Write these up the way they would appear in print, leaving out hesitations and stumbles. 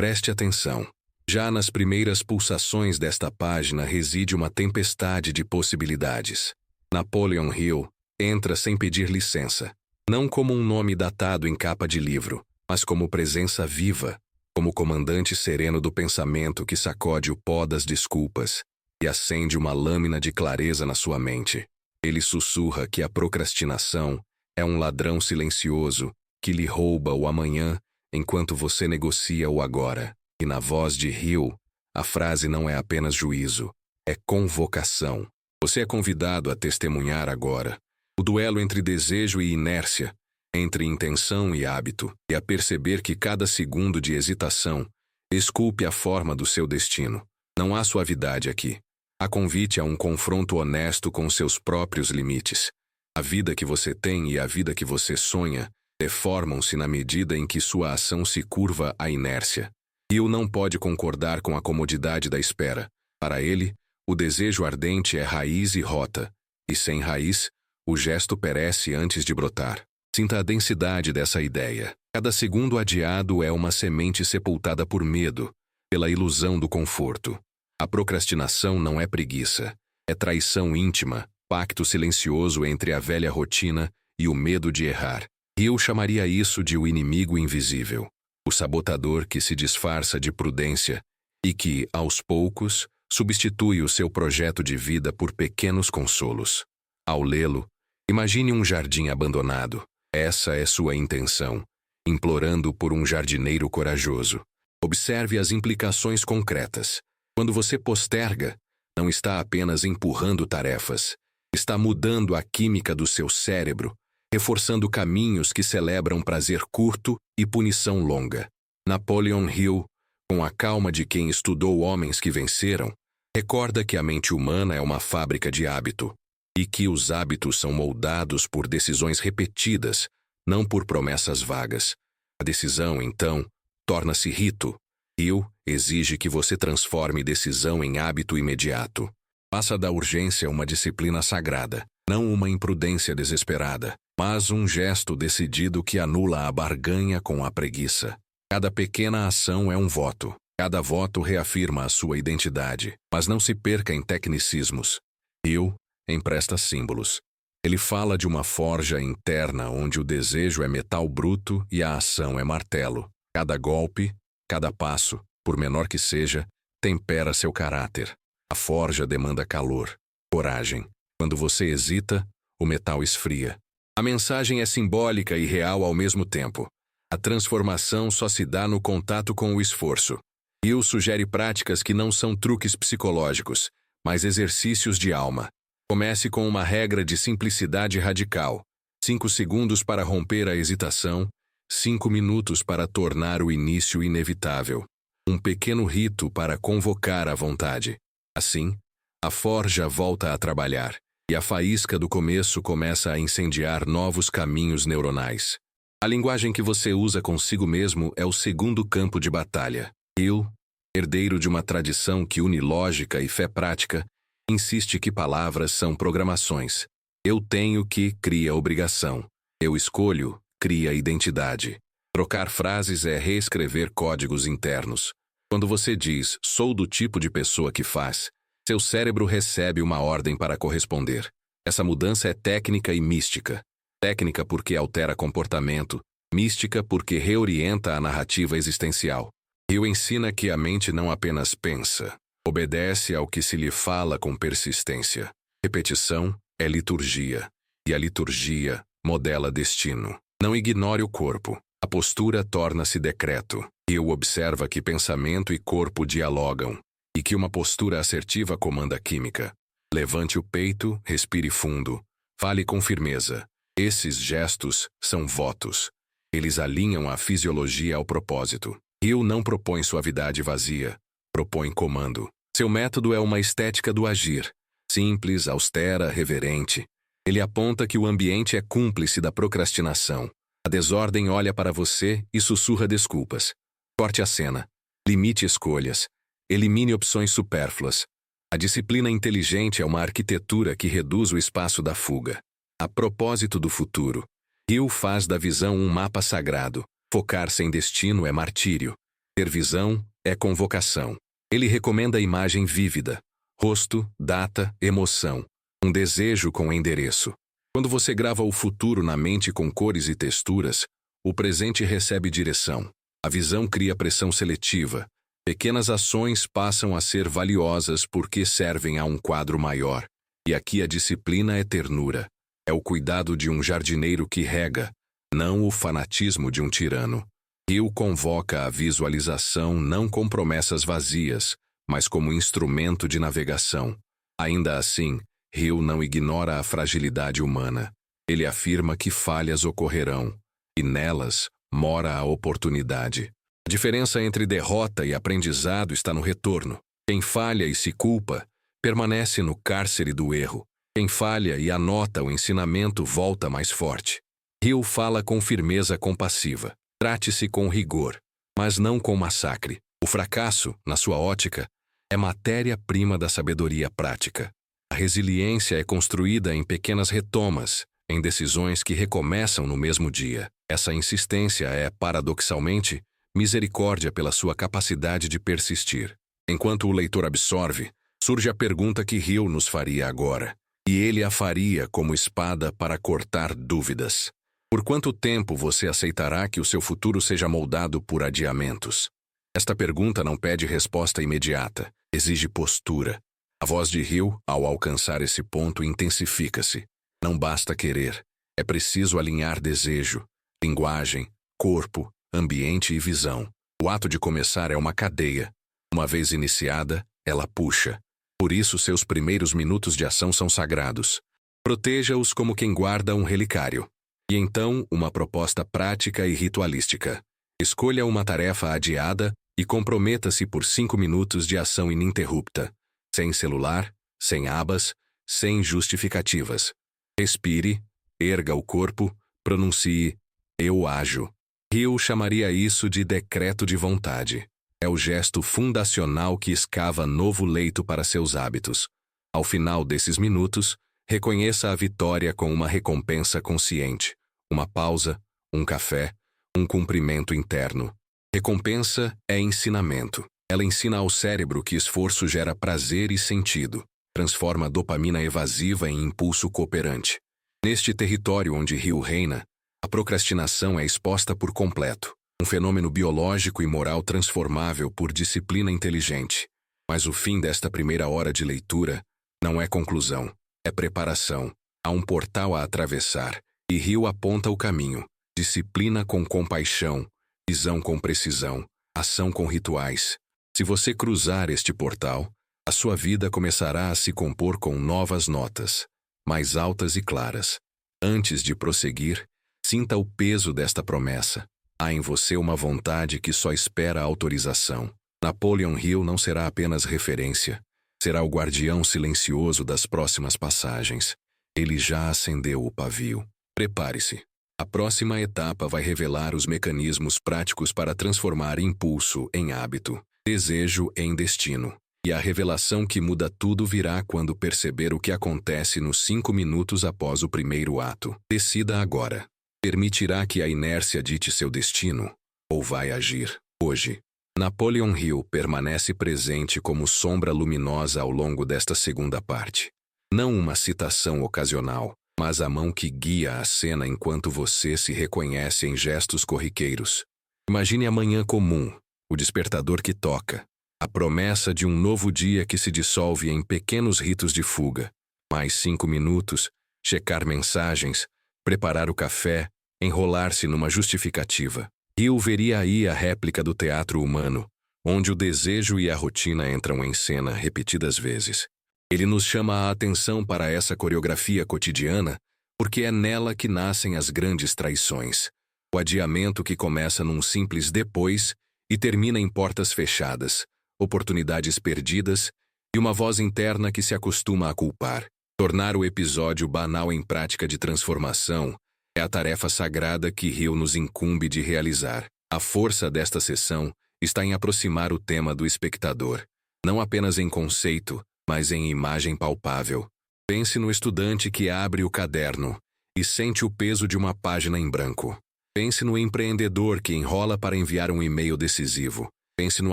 Preste atenção. Já nas primeiras pulsações desta página reside uma tempestade de possibilidades. Napoleon Hill entra sem pedir licença, não como um nome datado em capa de livro, mas como presença viva, como comandante sereno do pensamento que sacode o pó das desculpas e acende uma lâmina de clareza na sua mente. Ele sussurra que a procrastinação é um ladrão silencioso que lhe rouba o amanhã enquanto você negocia o agora. E na voz de Hill, a frase não é apenas juízo, é convocação. Você é convidado a testemunhar agora o duelo entre desejo e inércia, entre intenção e hábito, e a perceber que cada segundo de hesitação esculpe a forma do seu destino. Não há suavidade aqui. Há convite a um confronto honesto com seus próprios limites. A vida que você tem e a vida que você sonha deformam-se na medida em que sua ação se curva à inércia. Hill não pode concordar com a comodidade da espera. Para ele, o desejo ardente é raiz e rota, e sem raiz, o gesto perece antes de brotar. Sinta a densidade dessa ideia. Cada segundo adiado é uma semente sepultada por medo, pela ilusão do conforto. A procrastinação não é preguiça, é traição íntima, pacto silencioso entre a velha rotina e o medo de errar. Hill chamaria isso de o inimigo invisível, o sabotador que se disfarça de prudência e que, aos poucos, substitui o seu projeto de vida por pequenos consolos. Ao lê-lo, imagine um jardim abandonado. Essa é sua intenção, implorando por um jardineiro corajoso. Observe as implicações concretas. Quando você posterga, não está apenas empurrando tarefas, está mudando a química do seu cérebro, reforçando caminhos que celebram prazer curto e punição longa. Napoleon Hill, com a calma de quem estudou homens que venceram, recorda que a mente humana é uma fábrica de hábito, e que os hábitos são moldados por decisões repetidas, não por promessas vagas. A decisão, então, torna-se rito. Hill exige que você transforme decisão em hábito imediato. Faça da urgência uma disciplina sagrada, não uma imprudência desesperada, mas um gesto decidido que anula a barganha com a preguiça. Cada pequena ação é um voto. Cada voto reafirma a sua identidade, mas não se perca em tecnicismos. Hill empresta símbolos. Ele fala de uma forja interna onde o desejo é metal bruto e a ação é martelo. Cada golpe, cada passo, por menor que seja, tempera seu caráter. A forja demanda calor, coragem. Quando você hesita, o metal esfria. A mensagem é simbólica e real ao mesmo tempo. A transformação só se dá no contato com o esforço. Hill sugere práticas que não são truques psicológicos, mas exercícios de alma. Comece com uma regra de simplicidade radical. 5 segundos para romper a hesitação, 5 minutos para tornar o início inevitável. Um pequeno rito para convocar a vontade. Assim, a forja volta a trabalhar, e a faísca do começo começa a incendiar novos caminhos neuronais. A linguagem que você usa consigo mesmo é o segundo campo de batalha. Hill, herdeiro de uma tradição que une lógica e fé prática, insiste que palavras são programações. Eu tenho que cria obrigação. Eu escolho cria identidade. Trocar frases é reescrever códigos internos. Quando você diz, sou do tipo de pessoa que faz, seu cérebro recebe uma ordem para corresponder. Essa mudança é técnica e mística. Técnica porque altera comportamento, mística porque reorienta a narrativa existencial. Hill ensina que a mente não apenas pensa, obedece ao que se lhe fala com persistência. Repetição é liturgia, e a liturgia modela destino. Não ignore o corpo. A postura torna-se decreto. Hill observa que pensamento e corpo dialogam, e que uma postura assertiva comanda a química. Levante o peito, respire fundo, fale com firmeza. Esses gestos são votos. Eles alinham a fisiologia ao propósito. Hill não propõe suavidade vazia, propõe comando. Seu método é uma estética do agir, simples, austera, reverente. Ele aponta que o ambiente é cúmplice da procrastinação. A desordem olha para você e sussurra desculpas. Corte a cena. Limite escolhas. Elimine opções supérfluas. A disciplina inteligente é uma arquitetura que reduz o espaço da fuga. A propósito do futuro, Hill faz da visão um mapa sagrado. Focar sem destino é martírio. Ter visão é convocação. Ele recomenda a imagem vívida. Rosto, data, emoção. Um desejo com endereço. Quando você grava o futuro na mente com cores e texturas, o presente recebe direção. A visão cria pressão seletiva. Pequenas ações passam a ser valiosas porque servem a um quadro maior. E aqui a disciplina é ternura. É o cuidado de um jardineiro que rega, não o fanatismo de um tirano. Hill convoca a visualização não com promessas vazias, mas como instrumento de navegação. Ainda assim, Hill não ignora a fragilidade humana. Ele afirma que falhas ocorrerão, e nelas mora a oportunidade. A diferença entre derrota e aprendizado está no retorno. Quem falha e se culpa, permanece no cárcere do erro. Quem falha e anota o ensinamento volta mais forte. Hill fala com firmeza compassiva. Trate-se com rigor, mas não com massacre. O fracasso, na sua ótica, é matéria-prima da sabedoria prática. A resiliência é construída em pequenas retomas, em decisões que recomeçam no mesmo dia. Essa insistência é, paradoxalmente, misericórdia pela sua capacidade de persistir. Enquanto o leitor absorve, surge a pergunta que Hill nos faria agora. E ele a faria como espada para cortar dúvidas. Por quanto tempo você aceitará que o seu futuro seja moldado por adiamentos? Esta pergunta não pede resposta imediata, exige postura. A voz de Hill, ao alcançar esse ponto, intensifica-se. Não basta querer, é preciso alinhar desejo, linguagem, corpo, ambiente e visão. O ato de começar é uma cadeia. Uma vez iniciada, ela puxa. Por isso, seus primeiros minutos de ação são sagrados. Proteja-os como quem guarda um relicário. E então, uma proposta prática e ritualística. Escolha uma tarefa adiada e comprometa-se por 5 minutos de ação ininterrupta. Sem celular, sem abas, sem justificativas. Respire, erga o corpo, pronuncie, eu ajo. Hill chamaria isso de decreto de vontade. É o gesto fundacional que escava novo leito para seus hábitos. Ao final desses minutos, reconheça a vitória com uma recompensa consciente. Uma pausa, um café, um cumprimento interno. Recompensa é ensinamento. Ela ensina ao cérebro que esforço gera prazer e sentido. Transforma a dopamina evasiva em impulso cooperante. Neste território onde Hill reina, a procrastinação é exposta por completo. Um fenômeno biológico e moral transformável por disciplina inteligente. Mas o fim desta primeira hora de leitura não é conclusão, é preparação. Há um portal a atravessar, e Hill aponta o caminho. Disciplina com compaixão, visão com precisão, ação com rituais. Se você cruzar este portal, a sua vida começará a se compor com novas notas, mais altas e claras. Antes de prosseguir, sinta o peso desta promessa. Há em você uma vontade que só espera a autorização. Napoleon Hill não será apenas referência, será o guardião silencioso das próximas passagens. Ele já acendeu o pavio. Prepare-se. A próxima etapa vai revelar os mecanismos práticos para transformar impulso em hábito, desejo em destino. E a revelação que muda tudo virá quando perceber o que acontece nos 5 minutos após o primeiro ato. Decida agora. Permitirá que a inércia dite seu destino? Ou vai agir, hoje? Napoleon Hill permanece presente como sombra luminosa ao longo desta segunda parte. Não uma citação ocasional, mas a mão que guia a cena enquanto você se reconhece em gestos corriqueiros. Imagine a manhã comum, o despertador que toca, a promessa de um novo dia que se dissolve em pequenos ritos de fuga. Mais 5 minutos, checar mensagens, preparar o café, enrolar-se numa justificativa. Hill veria aí a réplica do teatro humano, onde o desejo e a rotina entram em cena repetidas vezes. Ele nos chama a atenção para essa coreografia cotidiana, porque é nela que nascem as grandes traições. O adiamento que começa num simples depois e termina em portas fechadas, oportunidades perdidas e uma voz interna que se acostuma a culpar. Tornar o episódio banal em prática de transformação é a tarefa sagrada que Hill nos incumbe de realizar. A força desta sessão está em aproximar o tema do espectador, não apenas em conceito, mas em imagem palpável. Pense no estudante que abre o caderno e sente o peso de uma página em branco. Pense no empreendedor que enrola para enviar um e-mail decisivo. Pense no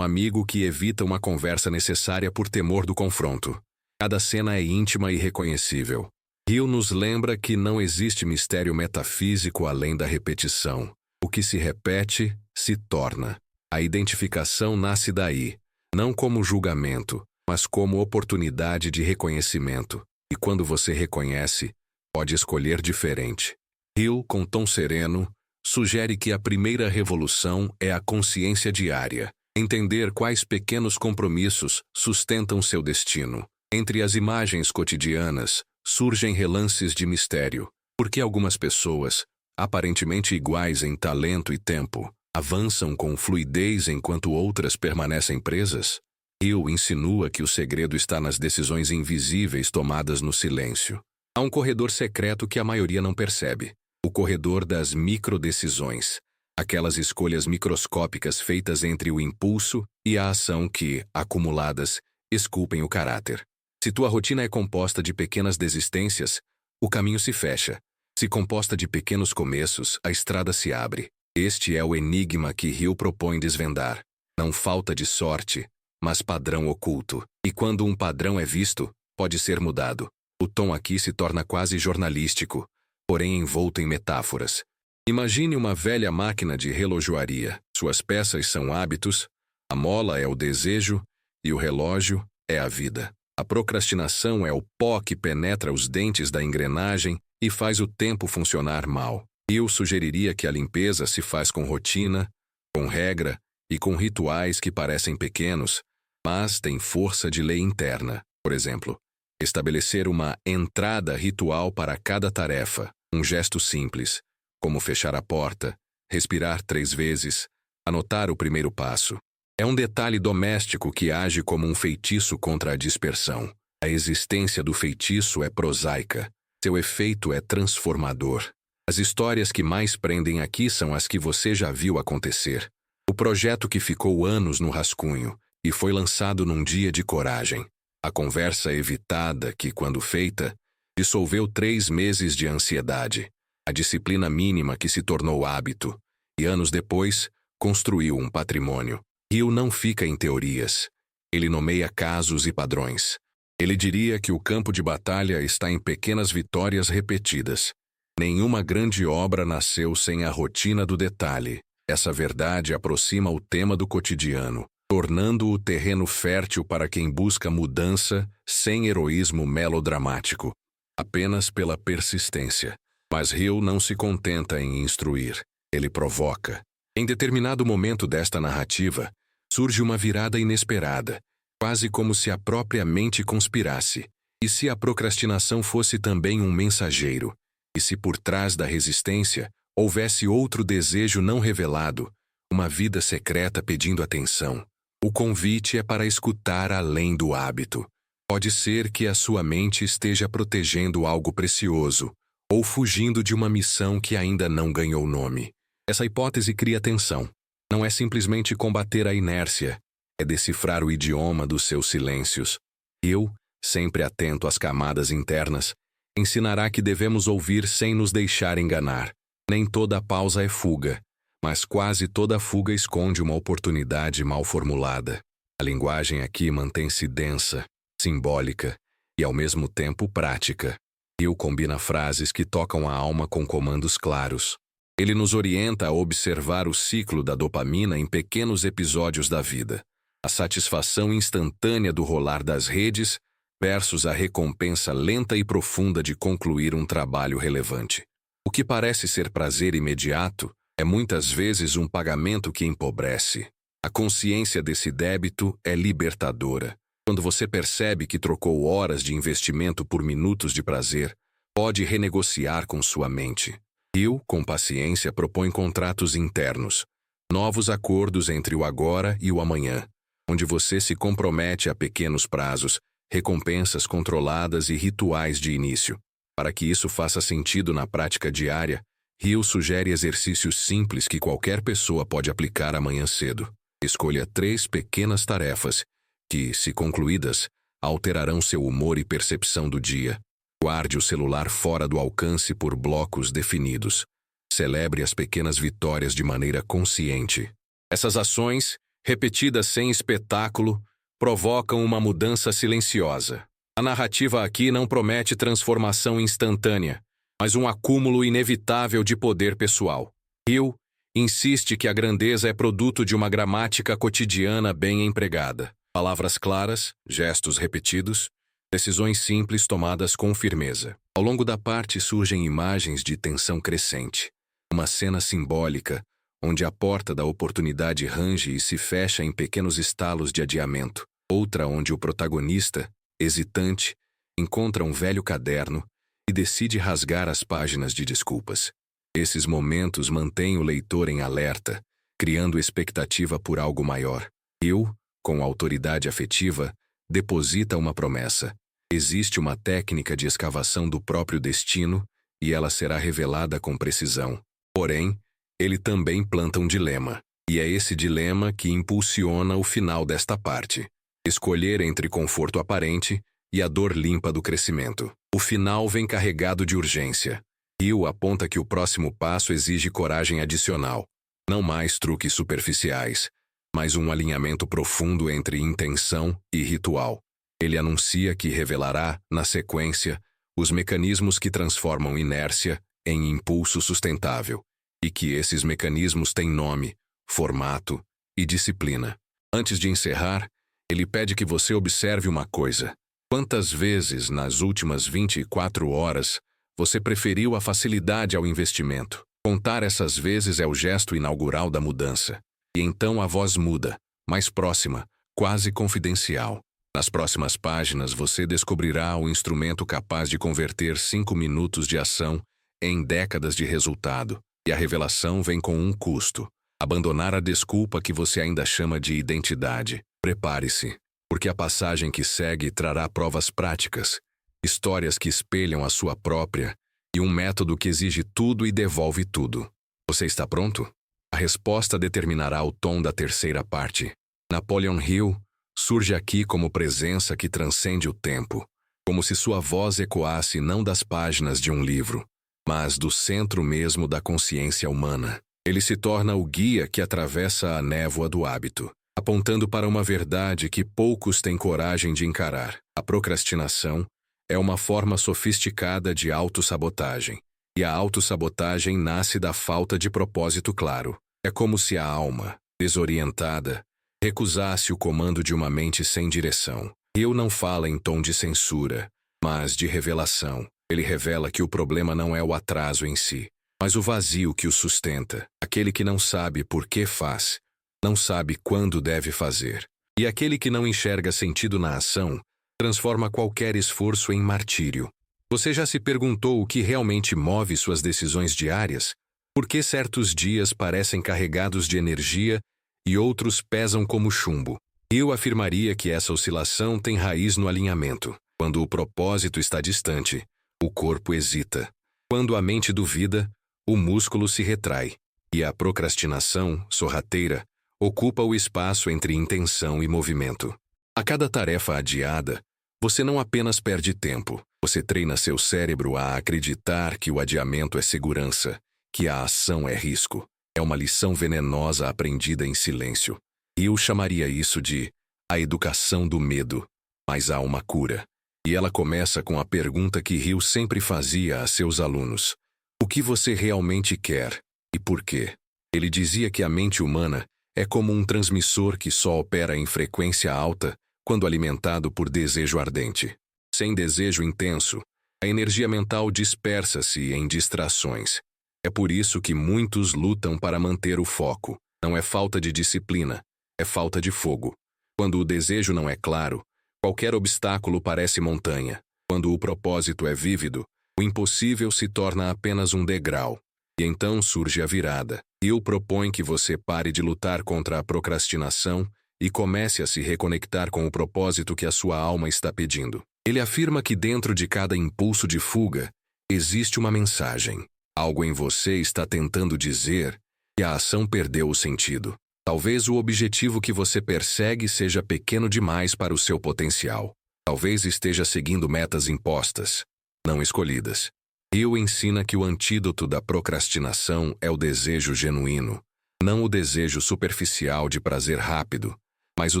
amigo que evita uma conversa necessária por temor do confronto. Cada cena é íntima e reconhecível. Hill nos lembra que não existe mistério metafísico além da repetição. O que se repete, se torna. A identificação nasce daí, não como julgamento, mas como oportunidade de reconhecimento. E quando você reconhece, pode escolher diferente. Hill, com tom sereno, sugere que a primeira revolução é a consciência diária. Entender quais pequenos compromissos sustentam seu destino. Entre as imagens cotidianas, surgem relances de mistério. Por que algumas pessoas, aparentemente iguais em talento e tempo, avançam com fluidez enquanto outras permanecem presas? Hill insinua que o segredo está nas decisões invisíveis tomadas no silêncio. Há um corredor secreto que a maioria não percebe. O corredor das microdecisões. Aquelas escolhas microscópicas feitas entre o impulso e a ação que, acumuladas, esculpem o caráter. Se tua rotina é composta de pequenas desistências, o caminho se fecha. Se composta de pequenos começos, a estrada se abre. Este é o enigma que Hill propõe desvendar. Não falta de sorte, mas padrão oculto. E quando um padrão é visto, pode ser mudado. O tom aqui se torna quase jornalístico, porém envolto em metáforas. Imagine uma velha máquina de relojoaria. Suas peças são hábitos, a mola é o desejo e o relógio é a vida. A procrastinação é o pó que penetra os dentes da engrenagem e faz o tempo funcionar mal. Eu sugeriria que a limpeza se faz com rotina, com regra e com rituais que parecem pequenos, mas têm força de lei interna. Por exemplo, estabelecer uma entrada ritual para cada tarefa, um gesto simples, como fechar a porta, respirar 3 vezes, anotar o primeiro passo. É um detalhe doméstico que age como um feitiço contra a dispersão. A existência do feitiço é prosaica. Seu efeito é transformador. As histórias que mais prendem aqui são as que você já viu acontecer. O projeto que ficou anos no rascunho e foi lançado num dia de coragem. A conversa evitada que, quando feita, dissolveu 3 meses de ansiedade. A disciplina mínima que se tornou hábito, e anos depois, construiu um patrimônio. Hill não fica em teorias. Ele nomeia casos e padrões. Ele diria que o campo de batalha está em pequenas vitórias repetidas. Nenhuma grande obra nasceu sem a rotina do detalhe. Essa verdade aproxima o tema do cotidiano, tornando-o terreno fértil para quem busca mudança sem heroísmo melodramático, apenas pela persistência. Mas Hill não se contenta em instruir, ele provoca. Em determinado momento desta narrativa, surge uma virada inesperada, quase como se a própria mente conspirasse. E se a procrastinação fosse também um mensageiro? E se por trás da resistência houvesse outro desejo não revelado, uma vida secreta pedindo atenção? O convite é para escutar além do hábito. Pode ser que a sua mente esteja protegendo algo precioso, ou fugindo de uma missão que ainda não ganhou nome. Essa hipótese cria tensão. Não é simplesmente combater a inércia, é decifrar o idioma dos seus silêncios. Eu, sempre atento às camadas internas, ensinará que devemos ouvir sem nos deixar enganar. Nem toda pausa é fuga, mas quase toda fuga esconde uma oportunidade mal formulada. A linguagem aqui mantém-se densa, simbólica e ao mesmo tempo prática. Hill combina frases que tocam a alma com comandos claros. Ele nos orienta a observar o ciclo da dopamina em pequenos episódios da vida. A satisfação instantânea do rolar das redes versus a recompensa lenta e profunda de concluir um trabalho relevante. O que parece ser prazer imediato é muitas vezes um pagamento que empobrece. A consciência desse débito é libertadora. Quando você percebe que trocou horas de investimento por minutos de prazer, pode renegociar com sua mente. Hill, com paciência, propõe contratos internos, novos acordos entre o agora e o amanhã, onde você se compromete a pequenos prazos, recompensas controladas e rituais de início. Para que isso faça sentido na prática diária, Hill sugere exercícios simples que qualquer pessoa pode aplicar amanhã cedo. Escolha 3 pequenas tarefas que, se concluídas, alterarão seu humor e percepção do dia. Guarde o celular fora do alcance por blocos definidos. Celebre as pequenas vitórias de maneira consciente. Essas ações, repetidas sem espetáculo, provocam uma mudança silenciosa. A narrativa aqui não promete transformação instantânea, mas um acúmulo inevitável de poder pessoal. Hill insiste que a grandeza é produto de uma gramática cotidiana bem empregada. Palavras claras, gestos repetidos, decisões simples tomadas com firmeza. Ao longo da parte surgem imagens de tensão crescente. Uma cena simbólica, onde a porta da oportunidade range e se fecha em pequenos estalos de adiamento. Outra onde o protagonista, hesitante, encontra um velho caderno e decide rasgar as páginas de desculpas. Esses momentos mantêm o leitor em alerta, criando expectativa por algo maior. Hill, com autoridade afetiva, deposita uma promessa. Existe uma técnica de escavação do próprio destino e ela será revelada com precisão. Porém, ele também planta um dilema. E é esse dilema que impulsiona o final desta parte. Escolher entre conforto aparente e a dor limpa do crescimento. O final vem carregado de urgência. Hill aponta que o próximo passo exige coragem adicional. Não mais truques superficiais, mas um alinhamento profundo entre intenção e ritual. Ele anuncia que revelará, na sequência, os mecanismos que transformam inércia em impulso sustentável, e que esses mecanismos têm nome, formato e disciplina. Antes de encerrar, ele pede que você observe uma coisa. Quantas vezes, nas últimas 24 horas, você preferiu a facilidade ao investimento? Contar essas vezes é o gesto inaugural da mudança. E então a voz muda, mais próxima, quase confidencial. Nas próximas páginas você descobrirá o instrumento capaz de converter 5 minutos de ação em décadas de resultado. E a revelação vem com um custo. Abandonar a desculpa que você ainda chama de identidade. Prepare-se, porque a passagem que segue trará provas práticas, histórias que espelham a sua própria e um método que exige tudo e devolve tudo. Você está pronto? A resposta determinará o tom da terceira parte. Napoleon Hill surge aqui como presença que transcende o tempo, como se sua voz ecoasse não das páginas de um livro, mas do centro mesmo da consciência humana. Ele se torna o guia que atravessa a névoa do hábito, apontando para uma verdade que poucos têm coragem de encarar. A procrastinação é uma forma sofisticada de autossabotagem, e a autossabotagem nasce da falta de propósito claro. É como se a alma, desorientada, recusasse o comando de uma mente sem direção. Hill não fala em tom de censura, mas de revelação. Ele revela que o problema não é o atraso em si, mas o vazio que o sustenta. Aquele que não sabe por que faz, não sabe quando deve fazer. E aquele que não enxerga sentido na ação, transforma qualquer esforço em martírio. Você já se perguntou o que realmente move suas decisões diárias? Por que certos dias parecem carregados de energia e outros pesam como chumbo? Eu afirmaria que essa oscilação tem raiz no alinhamento. Quando o propósito está distante, o corpo hesita. Quando a mente duvida, o músculo se retrai. E a procrastinação, sorrateira, ocupa o espaço entre intenção e movimento. A cada tarefa adiada, você não apenas perde tempo, você treina seu cérebro a acreditar que o adiamento é segurança, que a ação é risco. É uma lição venenosa aprendida em silêncio. Eu chamaria isso de a educação do medo, mas há uma cura. E ela começa com a pergunta que Hill sempre fazia a seus alunos. O que você realmente quer e por quê? Ele dizia que a mente humana é como um transmissor que só opera em frequência alta quando alimentado por desejo ardente. Sem desejo intenso, a energia mental dispersa-se em distrações. É por isso que muitos lutam para manter o foco. Não é falta de disciplina, é falta de fogo. Quando o desejo não é claro, qualquer obstáculo parece montanha. Quando o propósito é vívido, o impossível se torna apenas um degrau. E então surge a virada. Hill propõe que você pare de lutar contra a procrastinação e comece a se reconectar com o propósito que a sua alma está pedindo. Ele afirma que dentro de cada impulso de fuga existe uma mensagem. Algo em você está tentando dizer que a ação perdeu o sentido. Talvez o objetivo que você persegue seja pequeno demais para o seu potencial. Talvez esteja seguindo metas impostas, não escolhidas. Hill ensina que o antídoto da procrastinação é o desejo genuíno, Não o desejo superficial de prazer rápido, mas o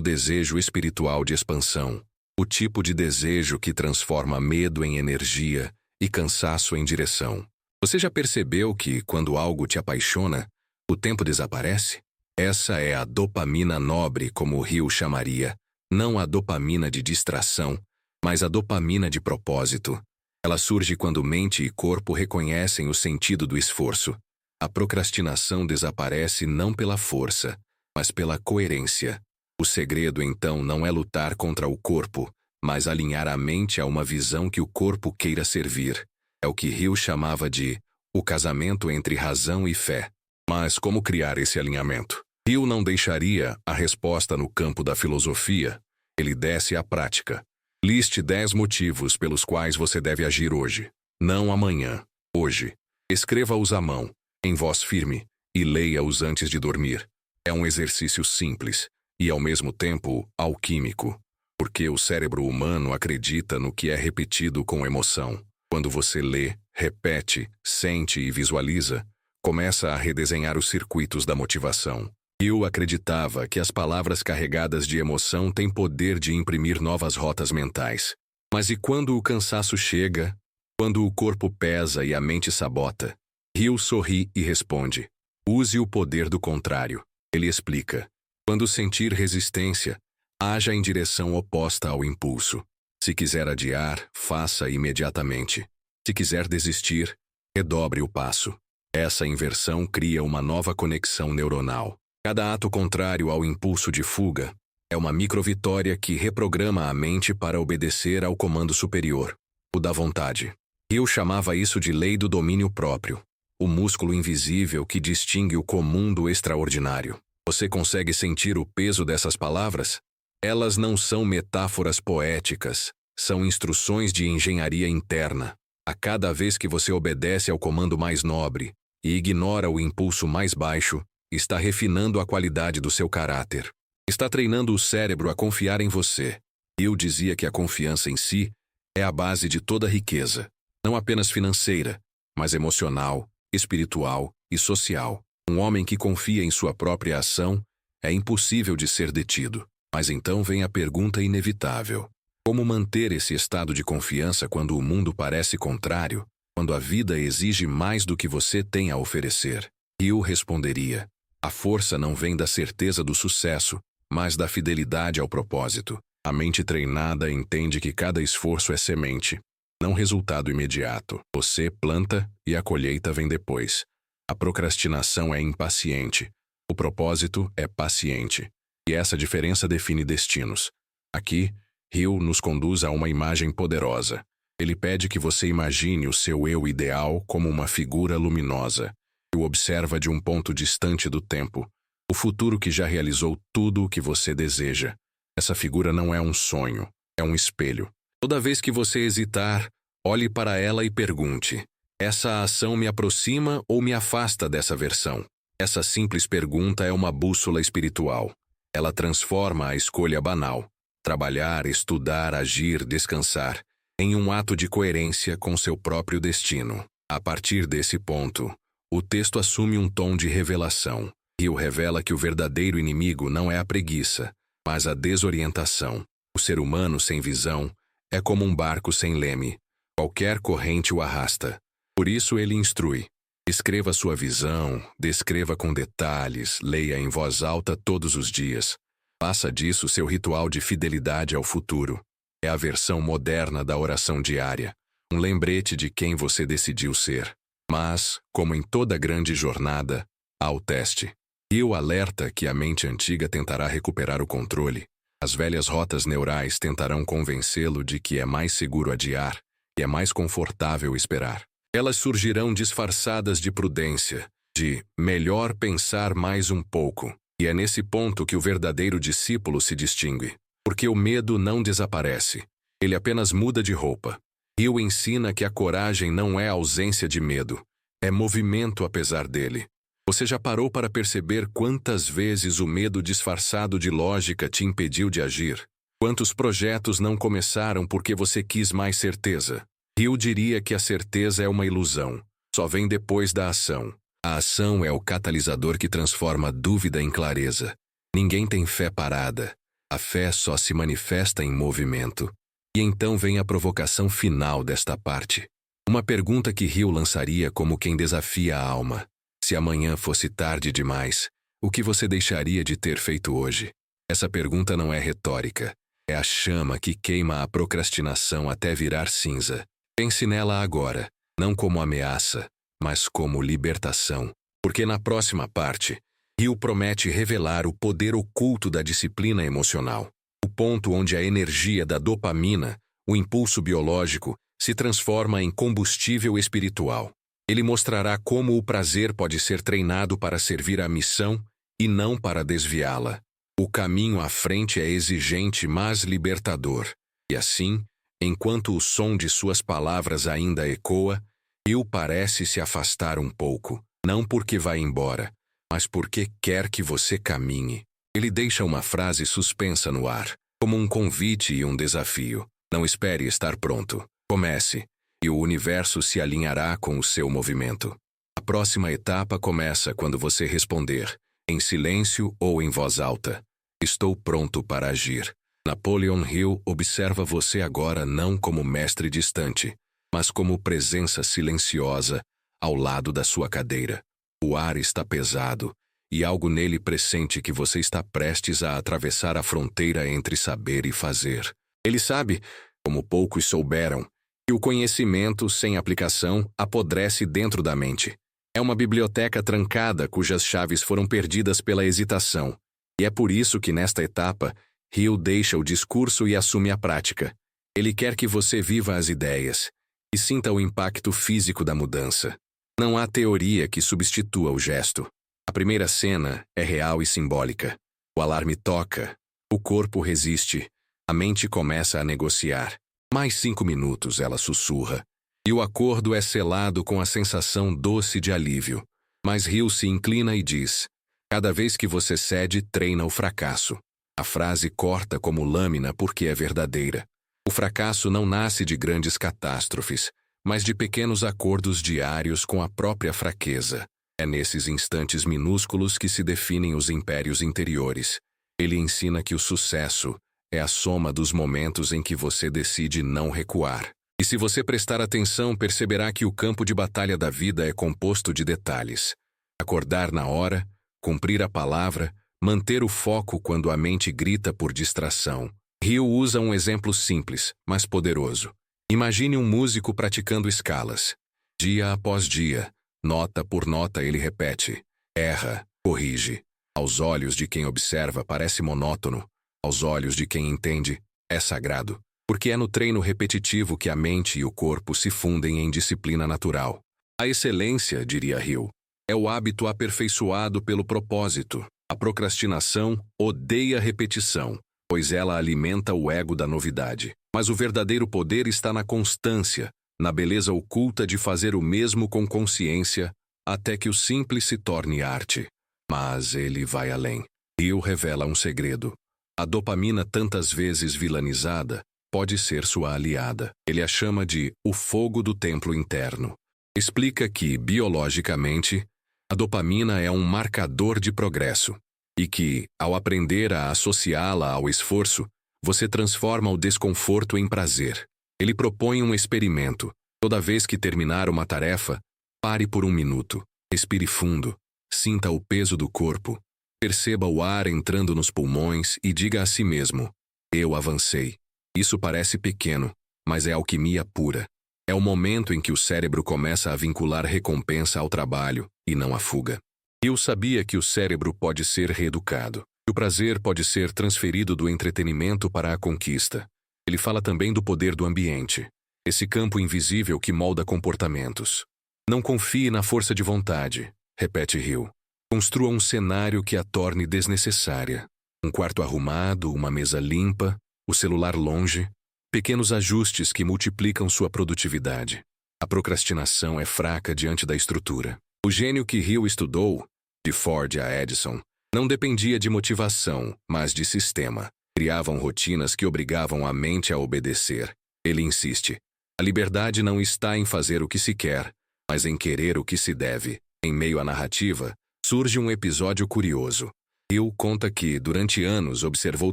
desejo espiritual de expansão. O tipo de desejo que transforma medo em energia e cansaço em direção. Você já percebeu que, quando algo te apaixona, o tempo desaparece? Essa é a dopamina nobre, como o Hill chamaria, não a dopamina de distração, mas a dopamina de propósito. Ela surge quando mente e corpo reconhecem o sentido do esforço. A procrastinação desaparece não pela força, mas pela coerência. O segredo, então, não é lutar contra o corpo, mas alinhar a mente a uma visão que o corpo queira servir. É o que Hill chamava de o casamento entre razão e fé. Mas como criar esse alinhamento? Hill não deixaria a resposta no campo da filosofia. Ele desce à prática. Liste 10 motivos pelos quais você deve agir hoje. Não amanhã. Hoje. Escreva-os à mão, em voz firme, e leia-os antes de dormir. É um exercício simples e, ao mesmo tempo, alquímico. Porque o cérebro humano acredita no que é repetido com emoção. Quando você lê, repete, sente e visualiza, começa a redesenhar os circuitos da motivação. Hill acreditava que as palavras carregadas de emoção têm poder de imprimir novas rotas mentais. Mas e quando o cansaço chega? Quando o corpo pesa e a mente sabota? Hill sorri e responde: use o poder do contrário. Ele explica: quando sentir resistência, haja em direção oposta ao impulso. Se quiser adiar, faça imediatamente. Se quiser desistir, redobre o passo. Essa inversão cria uma nova conexão neuronal. Cada ato contrário ao impulso de fuga é uma microvitória que reprograma a mente para obedecer ao comando superior, o da vontade. Hill chamava isso de lei do domínio próprio, o músculo invisível que distingue o comum do extraordinário. Você consegue sentir o peso dessas palavras? Elas não são metáforas poéticas, são instruções de engenharia interna. A cada vez que você obedece ao comando mais nobre e ignora o impulso mais baixo, está refinando a qualidade do seu caráter. Está treinando o cérebro a confiar em você. Hill dizia que a confiança em si é a base de toda riqueza, não apenas financeira, mas emocional, espiritual e social. Um homem que confia em sua própria ação é impossível de ser detido. Mas então vem a pergunta inevitável: como manter esse estado de confiança quando o mundo parece contrário, quando a vida exige mais do que você tem a oferecer? Hill responderia: a força não vem da certeza do sucesso, mas da fidelidade ao propósito. A mente treinada entende que cada esforço é semente, não resultado imediato. Você planta e a colheita vem depois. A procrastinação é impaciente. O propósito é paciente. E essa diferença define destinos. Aqui, Hill nos conduz a uma imagem poderosa. Ele pede que você imagine o seu eu ideal como uma figura luminosa, que o observa de um ponto distante do tempo, o futuro que já realizou tudo o que você deseja. Essa figura não é um sonho, é um espelho. Toda vez que você hesitar, olhe para ela e pergunte: essa ação me aproxima ou me afasta dessa versão? Essa simples pergunta é uma bússola espiritual. Ela transforma a escolha banal, trabalhar, estudar, agir, descansar, em um ato de coerência com seu próprio destino. A partir desse ponto, o texto assume um tom de revelação. Hill revela que o verdadeiro inimigo não é a preguiça, mas a desorientação. O ser humano sem visão é como um barco sem leme. Qualquer corrente o arrasta. Por isso ele instrui: escreva sua visão, descreva com detalhes, leia em voz alta todos os dias. Faça disso seu ritual de fidelidade ao futuro. É a versão moderna da oração diária, um lembrete de quem você decidiu ser. Mas, como em toda grande jornada, há o teste. Hill alerta que a mente antiga tentará recuperar o controle. As velhas rotas neurais tentarão convencê-lo de que é mais seguro adiar e é mais confortável esperar. Elas surgirão disfarçadas de prudência, de melhor pensar mais um pouco. E é nesse ponto que o verdadeiro discípulo se distingue. Porque o medo não desaparece. Ele apenas muda de roupa. Hill ensina que a coragem não é ausência de medo, é movimento apesar dele. Você já parou para perceber quantas vezes o medo disfarçado de lógica te impediu de agir? Quantos projetos não começaram porque você quis mais certeza? Hill diria que a certeza é uma ilusão. Só vem depois da ação. A ação é o catalisador que transforma a dúvida em clareza. Ninguém tem fé parada. A fé só se manifesta em movimento. E então vem a provocação final desta parte. Uma pergunta que Hill lançaria como quem desafia a alma. Se amanhã fosse tarde demais, o que você deixaria de ter feito hoje? Essa pergunta não é retórica. É a chama que queima a procrastinação até virar cinza. Pense nela agora, não como ameaça, mas como libertação. Porque na próxima parte, Hill promete revelar o poder oculto da disciplina emocional. O ponto onde a energia da dopamina, o impulso biológico, se transforma em combustível espiritual. Ele mostrará como o prazer pode ser treinado para servir à missão e não para desviá-la. O caminho à frente é exigente, mas libertador. E assim, enquanto o som de suas palavras ainda ecoa, Hill parece se afastar um pouco, não porque vai embora, mas porque quer que você caminhe. Ele deixa uma frase suspensa no ar, como um convite e um desafio. Não espere estar pronto. Comece, e o universo se alinhará com o seu movimento. A próxima etapa começa quando você responder, em silêncio ou em voz alta. Estou pronto para agir. Napoleon Hill observa você agora não como mestre distante, mas como presença silenciosa ao lado da sua cadeira. O ar está pesado, e algo nele pressente que você está prestes a atravessar a fronteira entre saber e fazer. Ele sabe, como poucos souberam, que o conhecimento sem aplicação apodrece dentro da mente. É uma biblioteca trancada cujas chaves foram perdidas pela hesitação. E é por isso que nesta etapa, Hill deixa o discurso e assume a prática. Ele quer que você viva as ideias e sinta o impacto físico da mudança. Não há teoria que substitua o gesto. A primeira cena é real e simbólica. O alarme toca, o corpo resiste, a mente começa a negociar. Mais 5 minutos, ela sussurra. E o acordo é selado com a sensação doce de alívio. Mas Hill se inclina e diz: cada vez que você cede, treina o fracasso. A frase corta como lâmina porque é verdadeira. O fracasso não nasce de grandes catástrofes, mas de pequenos acordos diários com a própria fraqueza. É nesses instantes minúsculos que se definem os impérios interiores. Ele ensina que o sucesso é a soma dos momentos em que você decide não recuar. E se você prestar atenção, perceberá que o campo de batalha da vida é composto de detalhes. Acordar na hora, cumprir a palavra, manter o foco quando a mente grita por distração. Hill usa um exemplo simples, mas poderoso. Imagine um músico praticando escalas. Dia após dia, nota por nota ele repete, erra, corrige. Aos olhos de quem observa parece monótono. Aos olhos de quem entende, é sagrado. Porque é no treino repetitivo que a mente e o corpo se fundem em disciplina natural. A excelência, diria Hill, é o hábito aperfeiçoado pelo propósito. A procrastinação odeia repetição, pois ela alimenta o ego da novidade. Mas o verdadeiro poder está na constância, na beleza oculta de fazer o mesmo com consciência, até que o simples se torne arte. Mas ele vai além. Hill revela um segredo. A dopamina, tantas vezes vilanizada, pode ser sua aliada. Ele a chama de o fogo do templo interno. Explica que, biologicamente, a dopamina é um marcador de progresso e que, ao aprender a associá-la ao esforço, você transforma o desconforto em prazer. Ele propõe um experimento. Toda vez que terminar uma tarefa, pare por 1 minuto, respire fundo, sinta o peso do corpo, perceba o ar entrando nos pulmões e diga a si mesmo: eu avancei. Isso parece pequeno, mas é alquimia pura. É o momento em que o cérebro começa a vincular recompensa ao trabalho e não à fuga. Eu sabia que o cérebro pode ser reeducado. O prazer pode ser transferido do entretenimento para a conquista. Ele fala também do poder do ambiente, esse campo invisível que molda comportamentos. Não confie na força de vontade, repete Hill. Construa um cenário que a torne desnecessária. Um quarto arrumado, uma mesa limpa, o celular longe, pequenos ajustes que multiplicam sua produtividade. A procrastinação é fraca diante da estrutura. O gênio que Hill estudou, de Ford a Edison, não dependia de motivação, mas de sistema. Criavam rotinas que obrigavam a mente a obedecer. Ele insiste: a liberdade não está em fazer o que se quer, mas em querer o que se deve. Em meio à narrativa, surge um episódio curioso. Hill conta que, durante anos, observou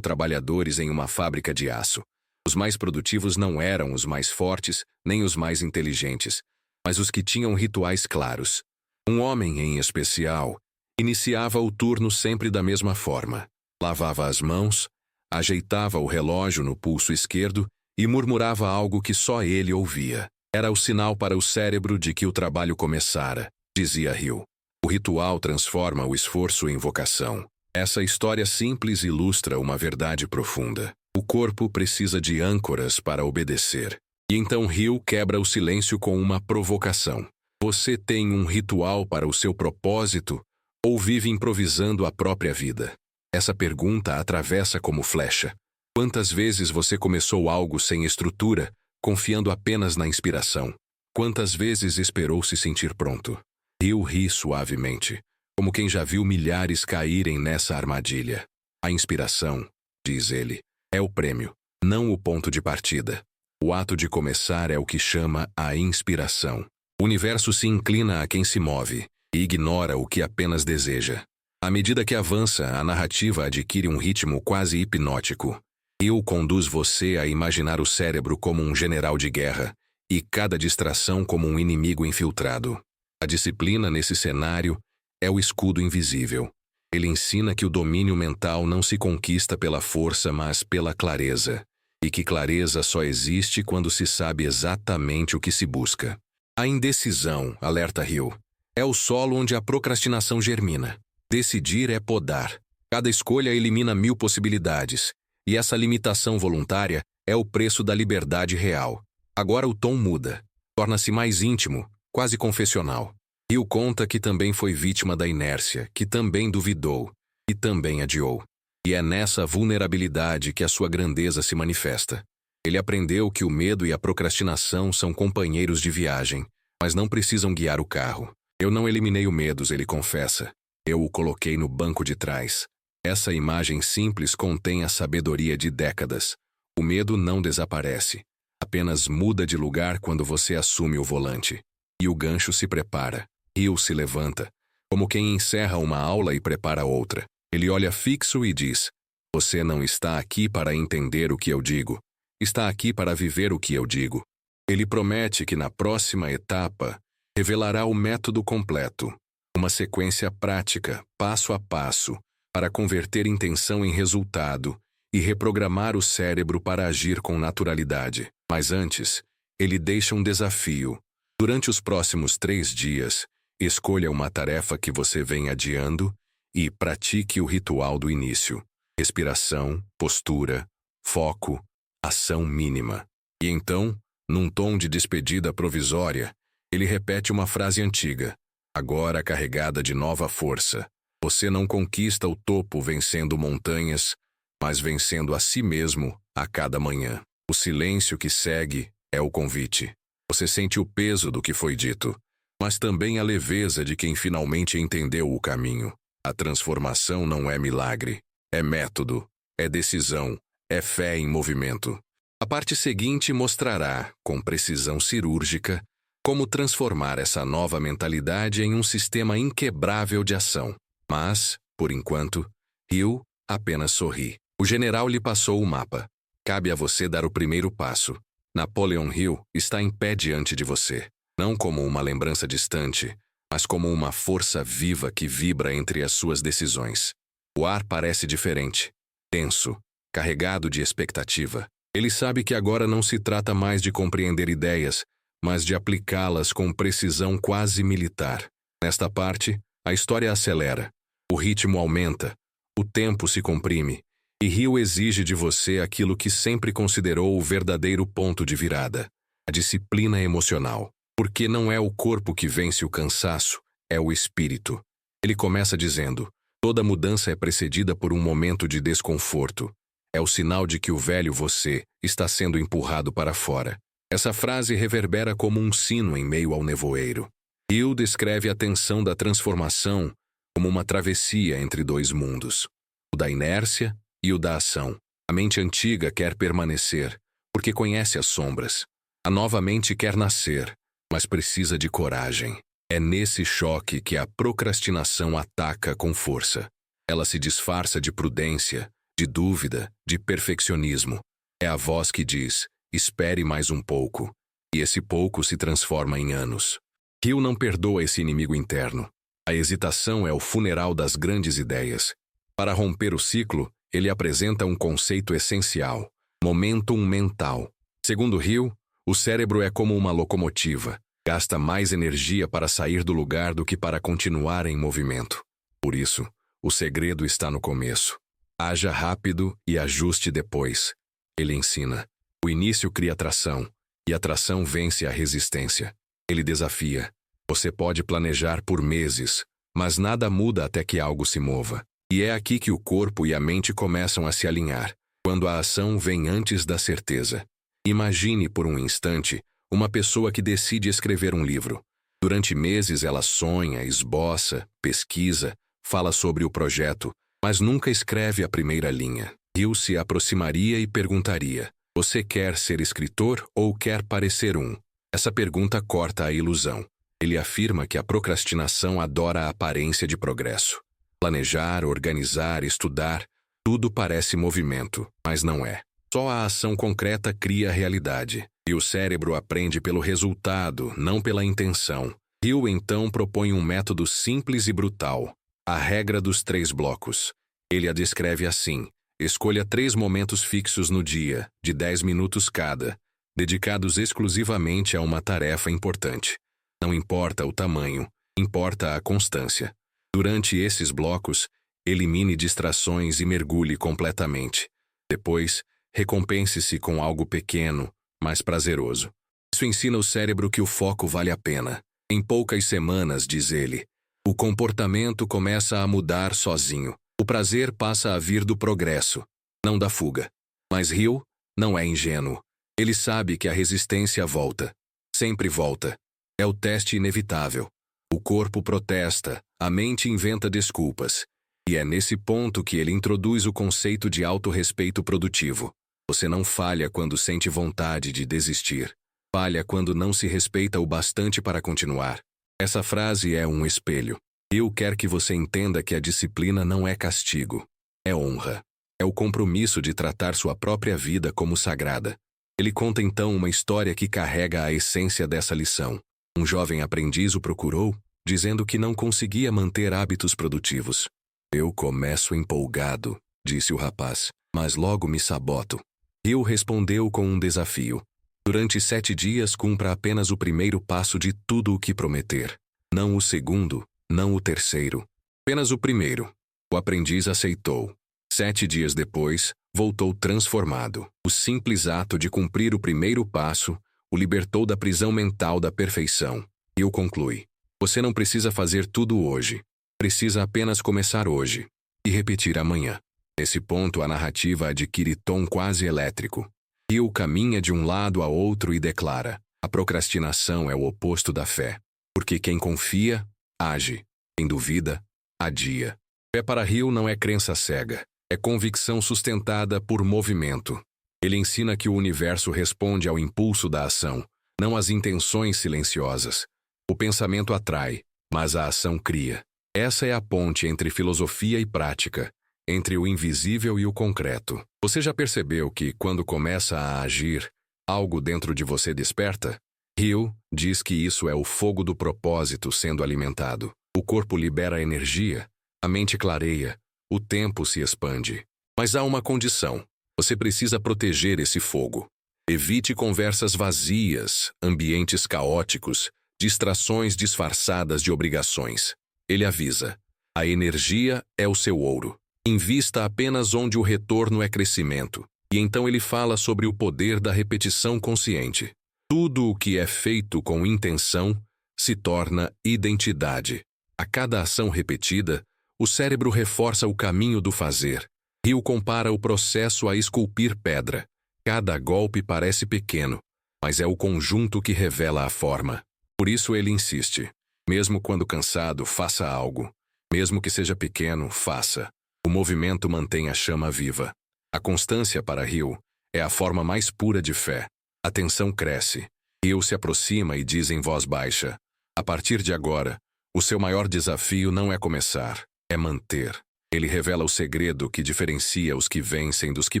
trabalhadores em uma fábrica de aço. Os mais produtivos não eram os mais fortes, nem os mais inteligentes, mas os que tinham rituais claros. Um homem, em especial, iniciava o turno sempre da mesma forma. Lavava as mãos, ajeitava o relógio no pulso esquerdo e murmurava algo que só ele ouvia. Era o sinal para o cérebro de que o trabalho começara, dizia Hill. O ritual transforma o esforço em vocação. Essa história simples ilustra uma verdade profunda. O corpo precisa de âncoras para obedecer. E então Hill quebra o silêncio com uma provocação. Você tem um ritual para o seu propósito ou vive improvisando a própria vida? Essa pergunta atravessa como flecha. Quantas vezes você começou algo sem estrutura, confiando apenas na inspiração? Quantas vezes esperou se sentir pronto? Hill ri suavemente, como quem já viu milhares caírem nessa armadilha. A inspiração, diz ele, é o prêmio, não o ponto de partida. O ato de começar é o que chama a inspiração. O universo se inclina a quem se move e ignora o que apenas deseja. À medida que avança, a narrativa adquire um ritmo quase hipnótico. Hill conduz você a imaginar o cérebro como um general de guerra e cada distração como um inimigo infiltrado. A disciplina nesse cenário é o escudo invisível. Ele ensina que o domínio mental não se conquista pela força, mas pela clareza, e que clareza só existe quando se sabe exatamente o que se busca. A indecisão, alerta Hill, é o solo onde a procrastinação germina. Decidir é podar. Cada escolha elimina 1000 possibilidades, e essa limitação voluntária é o preço da liberdade real. Agora o tom muda. Torna-se mais íntimo, quase confessional. Hill conta que também foi vítima da inércia, que também duvidou, e também adiou. E é nessa vulnerabilidade que a sua grandeza se manifesta. Ele aprendeu que o medo e a procrastinação são companheiros de viagem, mas não precisam guiar o carro. Eu não eliminei o medo, ele confessa. Eu o coloquei no banco de trás. Essa imagem simples contém a sabedoria de décadas. O medo não desaparece. Apenas muda de lugar quando você assume o volante. E o gancho se prepara. Hill se levanta, como quem encerra uma aula e prepara outra. Ele olha fixo e diz: você não está aqui para entender o que eu digo. Está aqui para viver o que eu digo. Ele promete que na próxima etapa revelará o método completo. Uma sequência prática, passo a passo, para converter intenção em resultado e reprogramar o cérebro para agir com naturalidade. Mas antes, ele deixa um desafio. Durante os próximos 3 dias, escolha uma tarefa que você vem adiando e pratique o ritual do início. Respiração, postura, foco, ação mínima. E então, num tom de despedida provisória, ele repete uma frase antiga, agora carregada de nova força. Você não conquista o topo vencendo montanhas, mas vencendo a si mesmo a cada manhã. O silêncio que segue é o convite. Você sente o peso do que foi dito, mas também a leveza de quem finalmente entendeu o caminho. A transformação não é milagre, é método, é decisão, é fé em movimento. A parte seguinte mostrará, com precisão cirúrgica, como transformar essa nova mentalidade em um sistema inquebrável de ação. Mas, por enquanto, Hill apenas sorri. O general lhe passou o mapa. Cabe a você dar o primeiro passo. Napoleon Hill está em pé diante de você, não como uma lembrança distante, mas como uma força viva que vibra entre as suas decisões. O ar parece diferente, tenso, carregado de expectativa. Ele sabe que agora não se trata mais de compreender ideias, mas de aplicá-las com precisão quase militar. Nesta parte, a história acelera, o ritmo aumenta, o tempo se comprime, e Hill exige de você aquilo que sempre considerou o verdadeiro ponto de virada, a disciplina emocional. Porque não é o corpo que vence o cansaço, é o espírito. Ele começa dizendo, toda mudança é precedida por um momento de desconforto. É o sinal de que o velho você está sendo empurrado para fora. Essa frase reverbera como um sino em meio ao nevoeiro. Hill descreve a tensão da transformação como uma travessia entre 2 mundos, o da inércia e o da ação. A mente antiga quer permanecer, porque conhece as sombras. A nova mente quer nascer, mas precisa de coragem. É nesse choque que a procrastinação ataca com força. Ela se disfarça de prudência, de dúvida, de perfeccionismo. É a voz que diz: espere mais um pouco. E esse pouco se transforma em anos. Hill não perdoa esse inimigo interno. A hesitação é o funeral das grandes ideias. Para romper o ciclo, ele apresenta um conceito essencial: momentum mental. Segundo Hill, o cérebro é como uma locomotiva. Gasta mais energia para sair do lugar do que para continuar em movimento. Por isso, o segredo está no começo. Haja rápido e ajuste depois. Ele ensina: o início cria atração, e a atração vence a resistência. Ele desafia: você pode planejar por meses, mas nada muda até que algo se mova. E é aqui que o corpo e a mente começam a se alinhar, quando a ação vem antes da certeza. Imagine por um instante uma pessoa que decide escrever um livro. Durante meses ela sonha, esboça, pesquisa, fala sobre o projeto, mas nunca escreve a primeira linha. Hill se aproximaria e perguntaria: você quer ser escritor ou quer parecer um? Essa pergunta corta a ilusão. Ele afirma que a procrastinação adora a aparência de progresso. Planejar, organizar, estudar, tudo parece movimento, mas não é. Só a ação concreta cria a realidade. E o cérebro aprende pelo resultado, não pela intenção. Hill então propõe um método simples e brutal: a regra dos 3 blocos. Ele a descreve assim: escolha 3 momentos fixos no dia, de 10 minutos cada, dedicados exclusivamente a uma tarefa importante. Não importa o tamanho, importa a constância. Durante esses blocos, elimine distrações e mergulhe completamente. Depois, recompense-se com algo pequeno, mas prazeroso. Isso ensina o cérebro que o foco vale a pena. Em poucas semanas, diz ele, o comportamento começa a mudar sozinho. O prazer passa a vir do progresso, não da fuga. Mas Hill não é ingênuo. Ele sabe que a resistência volta. Sempre volta. É o teste inevitável. O corpo protesta, a mente inventa desculpas. E é nesse ponto que ele introduz o conceito de autorrespeito produtivo. Você não falha quando sente vontade de desistir. Falha quando não se respeita o bastante para continuar. Essa frase é um espelho. Hill quer que você entenda que a disciplina não é castigo. É honra. É o compromisso de tratar sua própria vida como sagrada. Ele conta então uma história que carrega a essência dessa lição. Um jovem aprendiz o procurou, dizendo que não conseguia manter hábitos produtivos. Eu começo empolgado, disse o rapaz, mas logo me saboto. Hill respondeu com um desafio. Durante 7 dias cumpra apenas o primeiro passo de tudo o que prometer. Não o segundo, não o terceiro. Apenas o primeiro. O aprendiz aceitou. 7 dias depois, voltou transformado. O simples ato de cumprir o primeiro passo o libertou da prisão mental da perfeição. Hill conclui: você não precisa fazer tudo hoje. Precisa apenas começar hoje e repetir amanhã. Nesse ponto, a narrativa adquire tom quase elétrico. Hill caminha de um lado a outro e declara: a procrastinação é o oposto da fé. Porque quem confia, age. Quem duvida, adia. Fé para Hill não é crença cega. É convicção sustentada por movimento. Ele ensina que o universo responde ao impulso da ação, não às intenções silenciosas. O pensamento atrai, mas a ação cria. Essa é a ponte entre filosofia e prática, entre o invisível e o concreto. Você já percebeu que, quando começa a agir, algo dentro de você desperta? Hill diz que isso é o fogo do propósito sendo alimentado. O corpo libera energia, a mente clareia, o tempo se expande. Mas há uma condição. Você precisa proteger esse fogo. Evite conversas vazias, ambientes caóticos, distrações disfarçadas de obrigações. Ele avisa: a energia é o seu ouro. Invista apenas onde o retorno é crescimento. E então ele fala sobre o poder da repetição consciente. Tudo o que é feito com intenção se torna identidade. A cada ação repetida, o cérebro reforça o caminho do fazer. Hill compara o processo a esculpir pedra. Cada golpe parece pequeno, mas é o conjunto que revela a forma. Por isso ele insiste: mesmo quando cansado, faça algo. Mesmo que seja pequeno, faça. O movimento mantém a chama viva. A constância para Hill é a forma mais pura de fé. A tensão cresce. Hill se aproxima e diz em voz baixa: A partir de agora, o seu maior desafio não é começar, é manter. Ele revela o segredo que diferencia os que vencem dos que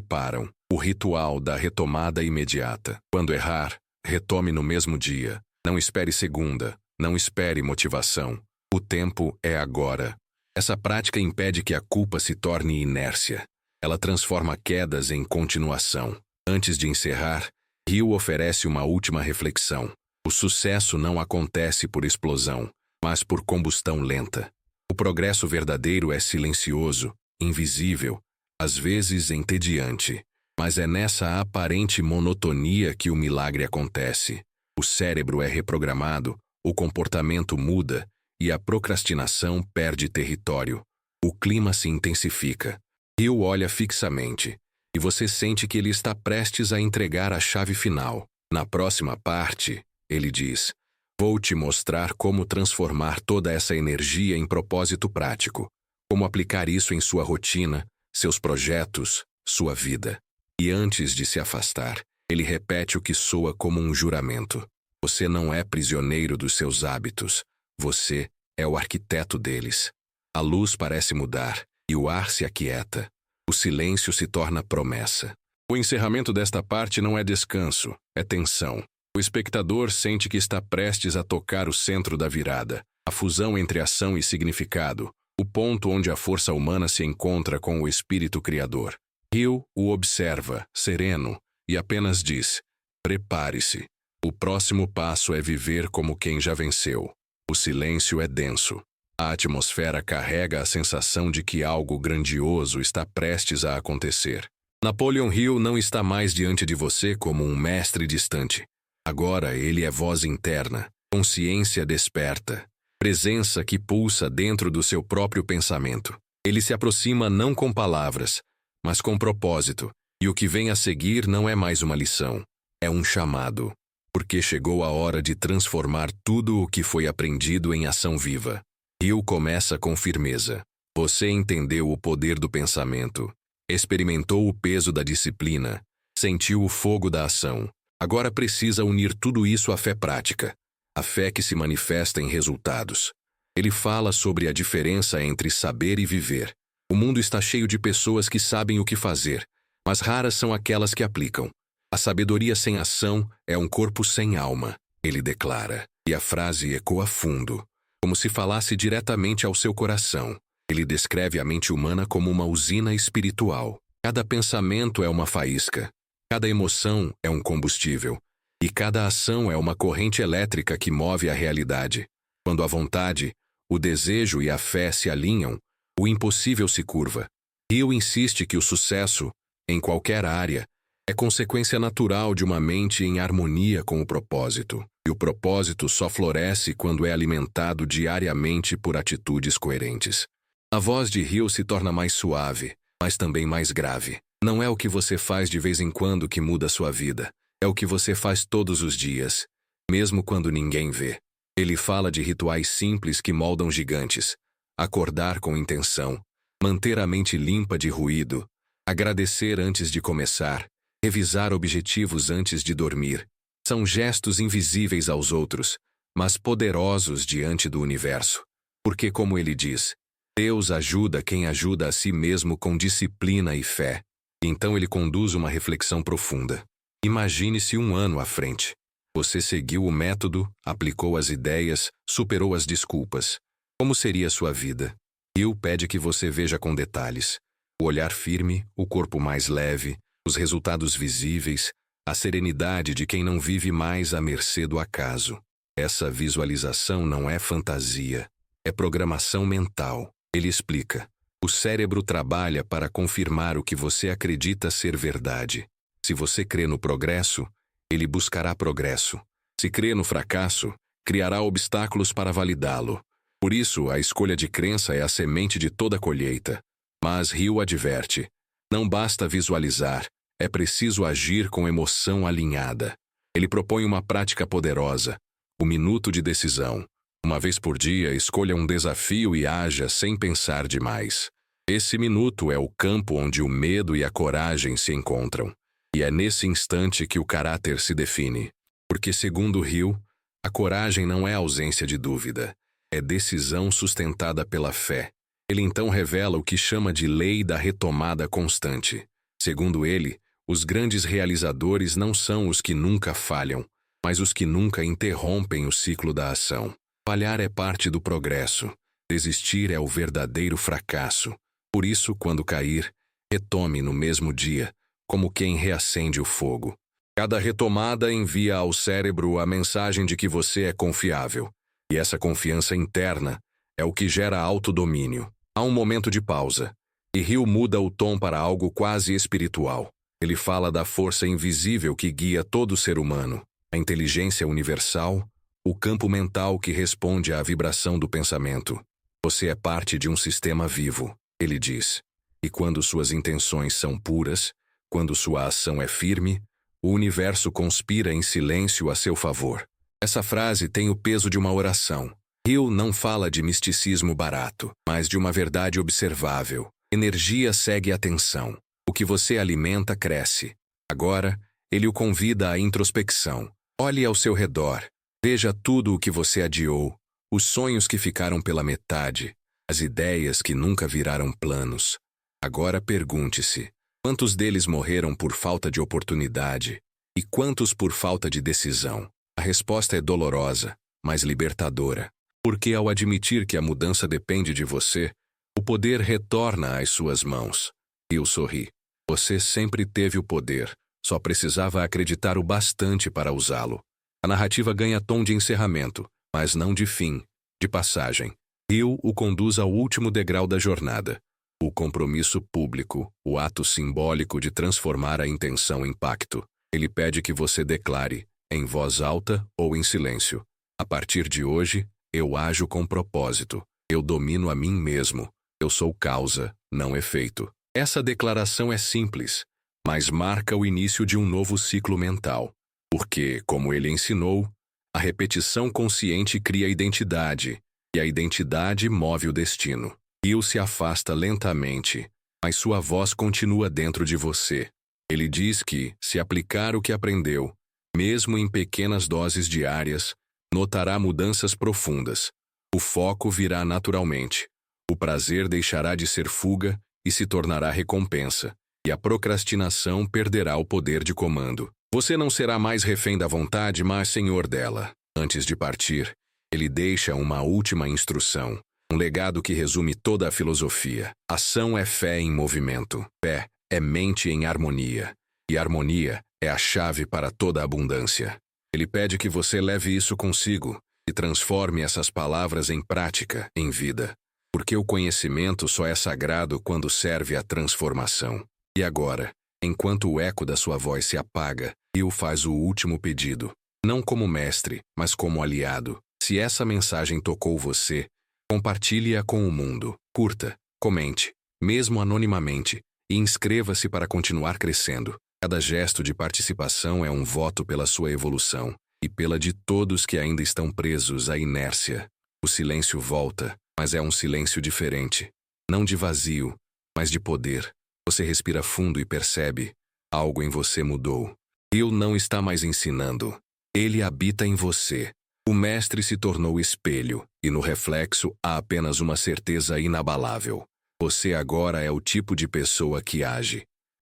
param. O ritual da retomada imediata. Quando errar, retome no mesmo dia. Não espere segunda, não espere motivação. O tempo é agora. Essa prática impede que a culpa se torne inércia. Ela transforma quedas em continuação. Antes de encerrar, Hill oferece uma última reflexão. O sucesso não acontece por explosão, mas por combustão lenta. O progresso verdadeiro é silencioso, invisível, às vezes entediante. Mas é nessa aparente monotonia que o milagre acontece. O cérebro é reprogramado, o comportamento muda e a procrastinação perde território. O clima se intensifica. Hill olha fixamente e você sente que ele está prestes a entregar a chave final. Na próxima parte, ele diz: vou te mostrar como transformar toda essa energia em propósito prático. Como aplicar isso em sua rotina, seus projetos, sua vida. E antes de se afastar, ele repete o que soa como um juramento. Você não é prisioneiro dos seus hábitos. Você é o arquiteto deles. A luz parece mudar e o ar se aquieta. O silêncio se torna promessa. O encerramento desta parte não é descanso, é tensão. O espectador sente que está prestes a tocar o centro da virada, a fusão entre ação e significado, o ponto onde a força humana se encontra com o espírito criador. Hill o observa, sereno, e apenas diz: prepare-se. O próximo passo é viver como quem já venceu. O silêncio é denso. A atmosfera carrega a sensação de que algo grandioso está prestes a acontecer. Napoleon Hill não está mais diante de você como um mestre distante. Agora ele é voz interna, consciência desperta, presença que pulsa dentro do seu próprio pensamento. Ele se aproxima não com palavras, mas com propósito, e o que vem a seguir não é mais uma lição, é um chamado, porque chegou a hora de transformar tudo o que foi aprendido em ação viva. Hill começa com firmeza. Você entendeu o poder do pensamento, experimentou o peso da disciplina, sentiu o fogo da ação. Agora precisa unir tudo isso à fé prática, a fé que se manifesta em resultados. Ele fala sobre a diferença entre saber e viver. O mundo está cheio de pessoas que sabem o que fazer, mas raras são aquelas que aplicam. A sabedoria sem ação é um corpo sem alma, ele declara, e a frase ecoa fundo, como se falasse diretamente ao seu coração. Ele descreve a mente humana como uma usina espiritual. Cada pensamento é uma faísca, cada emoção é um combustível, e cada ação é uma corrente elétrica que move a realidade. Quando a vontade, o desejo e a fé se alinham, o impossível se curva. Hill insiste que o sucesso, em qualquer área, é consequência natural de uma mente em harmonia com o propósito. E o propósito só floresce quando é alimentado diariamente por atitudes coerentes. A voz de Hill se torna mais suave, mas também mais grave. Não é o que você faz de vez em quando que muda sua vida. É o que você faz todos os dias, mesmo quando ninguém vê. Ele fala de rituais simples que moldam gigantes. Acordar com intenção, manter a mente limpa de ruído, agradecer antes de começar, revisar objetivos antes de dormir. São gestos invisíveis aos outros, mas poderosos diante do universo. Porque, como ele diz, Deus ajuda quem ajuda a si mesmo com disciplina e fé. Então ele conduz uma reflexão profunda. Imagine-se um ano à frente. Você seguiu o método, aplicou as ideias, superou as desculpas. Como seria sua vida? Hill pede que você veja com detalhes. O olhar firme, o corpo mais leve, os resultados visíveis, a serenidade de quem não vive mais à mercê do acaso. Essa visualização não é fantasia, é programação mental. Ele explica. O cérebro trabalha para confirmar o que você acredita ser verdade. Se você crê no progresso, ele buscará progresso. Se crê no fracasso, criará obstáculos para validá-lo. Por isso, a escolha de crença é a semente de toda colheita. Mas Hill adverte: não basta visualizar, é preciso agir com emoção alinhada. Ele propõe uma prática poderosa, o minuto de decisão. Uma vez por dia, escolha um desafio e haja sem pensar demais. Esse minuto é o campo onde o medo e a coragem se encontram. E é nesse instante que o caráter se define. Porque, segundo Hill, A coragem não é ausência de dúvida, é decisão sustentada pela fé. Ele então revela o que chama de lei da retomada constante. Segundo ele, os grandes realizadores não são os que nunca falham, mas os que nunca interrompem o ciclo da ação. Falhar é parte do progresso, desistir é o verdadeiro fracasso. Por isso, quando cair, retome no mesmo dia, como quem reacende o fogo. Cada retomada envia ao cérebro a mensagem de que você é confiável, e essa confiança interna é o que gera autodomínio. Há um momento de pausa, e Hill muda o tom para algo quase espiritual. Ele fala da força invisível que guia todo ser humano, a inteligência universal, o campo mental que responde à vibração do pensamento. Você é parte de um sistema vivo, ele diz. E quando suas intenções são puras, quando sua ação é firme, o universo conspira em silêncio a seu favor. Essa frase tem o peso de uma oração. Hill não fala de misticismo barato, mas de uma verdade observável. Energia segue atenção. O que você alimenta cresce. Agora, ele o convida à introspecção. Olhe ao seu redor. Veja tudo o que você adiou, os sonhos que ficaram pela metade, as ideias que nunca viraram planos. Agora pergunte-se, quantos deles morreram por falta de oportunidade e quantos por falta de decisão? A resposta é dolorosa, mas libertadora. Porque ao admitir que a mudança depende de você, o poder retorna às suas mãos. Hill sorri. Você sempre teve o poder, só precisava acreditar o bastante para usá-lo. A narrativa ganha tom de encerramento, mas não de fim, de passagem. Hill o conduz ao último degrau da jornada. O compromisso público, o ato simbólico de transformar a intenção em pacto. Ele pede que você declare, em voz alta ou em silêncio: a partir de hoje, eu ajo com propósito. Eu domino a mim mesmo. Eu sou causa, não efeito. Essa declaração é simples, mas marca o início de um novo ciclo mental. Porque, como ele ensinou, a repetição consciente cria identidade, e a identidade move o destino. Hill se afasta lentamente, mas sua voz continua dentro de você. Ele diz que, se aplicar o que aprendeu, mesmo em pequenas doses diárias, notará mudanças profundas. O foco virá naturalmente. O prazer deixará de ser fuga e se tornará recompensa, e a procrastinação perderá o poder de comando. Você não será mais refém da vontade, mas senhor dela. Antes de partir, ele deixa uma última instrução, um legado que resume toda a filosofia. Ação é fé em movimento. Fé é mente em harmonia. E harmonia é a chave para toda a abundância. Ele pede que você leve isso consigo e transforme essas palavras em prática, em vida. Porque o conhecimento só é sagrado quando serve à transformação. E agora, enquanto o eco da sua voz se apaga, Hill faz o último pedido. Não como mestre, mas como aliado. Se essa mensagem tocou você, compartilhe-a com o mundo. Curta, comente, mesmo anonimamente, e inscreva-se para continuar crescendo. Cada gesto de participação é um voto pela sua evolução e pela de todos que ainda estão presos à inércia. O silêncio volta, mas é um silêncio diferente. Não de vazio, mas de poder. Você respira fundo e percebe, algo em você mudou. Hill não está mais ensinando. Ele habita em você. O mestre se tornou espelho, e no reflexo há apenas uma certeza inabalável. Você agora é o tipo de pessoa que age,